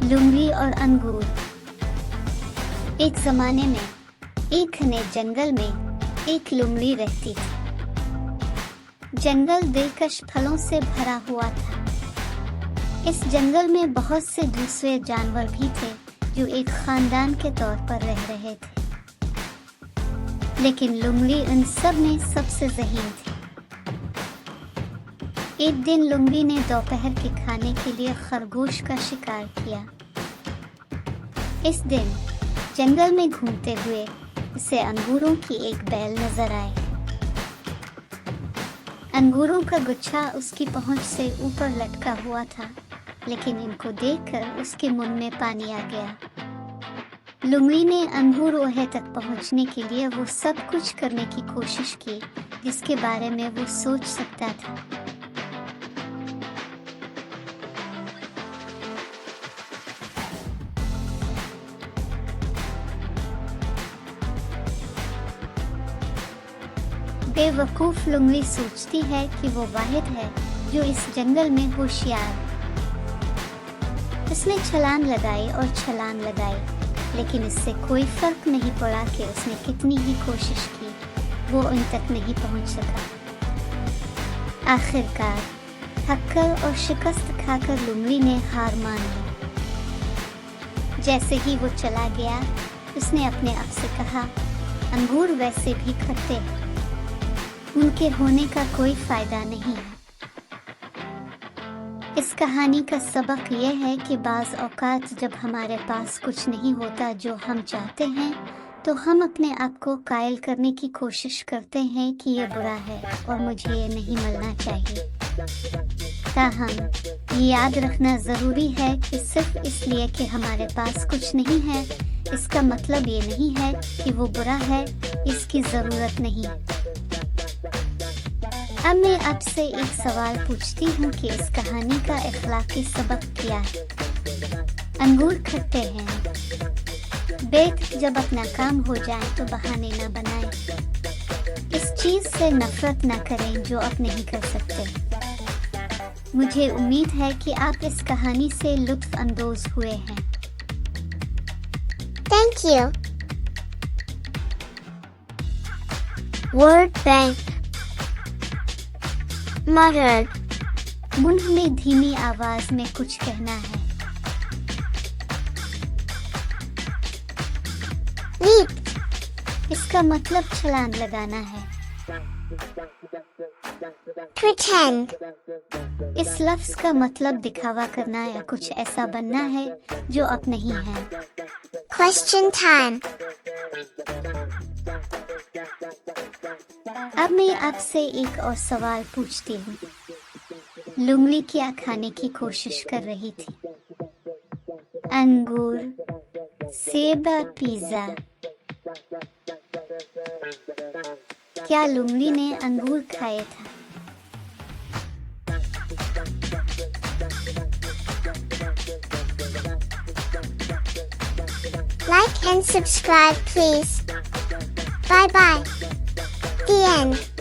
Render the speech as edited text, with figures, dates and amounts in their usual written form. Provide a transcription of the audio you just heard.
लुंगली और अंगूर। एक जमाने में एक घने जंगल में एक लुंगली रहती थी। जंगल दिलकश फलों से भरा हुआ था। इस जंगल में बहुत से दूसरे जानवर भी थे जो एक खानदान के तौर पर रह रहे थे, लेकिन लुंगली उन सब में सबसे ज़हीन थी। एक दिन लुंगली ने दोपहर के खाने के लिए खरगोश का शिकार किया। इस दिन जंगल में घूमते हुए उसे अंगूरों की एक बैल नजर आई। अंगूरों का गुच्छा उसकी पहुंच से ऊपर लटका हुआ था, लेकिन इनको देखकर उसके मुंह में पानी आ गया। लुंगली ने अंगूर ओहे तक पहुंचने के लिए वो सब कुछ करने की कोशिश की जिसके बारे में वो सोच सकता था। बेवकूफ लुंगली सोचती है कि वो वाहिद है जो इस जंगल में होशियार। उसने छलांग लगाई और छलांग लगाई, लेकिन इससे कोई फर्क नहीं पड़ा कि उसने कितनी ही कोशिश की, वो उन तक नहीं पहुंच सका। आखिरकार थककर और शिकस्त खाकर लुंगली ने हार मान ली। जैसे ही वो चला गया, उसने अपने आप से कहा, अंगूर वैसे भी खट्टे हैं, उनके होने का कोई फायदा नहीं है। इस कहानी का सबक यह है कि बाज़ औक़ात जब हमारे पास कुछ नहीं होता जो हम चाहते हैं, तो हम अपने आप को कायल करने की कोशिश करते हैं कि ये बुरा है और मुझे ये नहीं मिलना चाहिए। ताहम ये याद रखना ज़रूरी है कि सिर्फ इसलिए कि हमारे पास कुछ नहीं है, इसका मतलब ये नहीं है कि वो बुरा है, इसकी ज़रूरत नहीं। अब मैं आपसे एक सवाल पूछती हूँ कि इस कहानी का इखलाकी सबक क्या है? अंगूर खट्टे हैं। बेट जब अपना काम हो जाए तो बहाने न बनाएं। इस चीज़ से नफरत न करें जो आप नहीं कर सकते। मुझे उम्मीद है कि आप इस कहानी से लुत्फ अंदोज हुए हैं। Thank you. Word bank. Muttered. मुंह में धीमी आवाज में कुछ कहना है। Leap. इसका मतलब छलांग लगाना है। Pretend. इस लफ्ज का मतलब दिखावा करना या कुछ ऐसा बनना है जो अब नहीं है। Question time. अब मैं आपसे एक और सवाल पूछती हूँ। लुंगली क्या खाने की कोशिश कर रही थी? अंगूर, सेब या पिज़्ज़ा? क्या लुंगली ने अंगूर खाए था? Like and subscribe please. Bye bye. The end.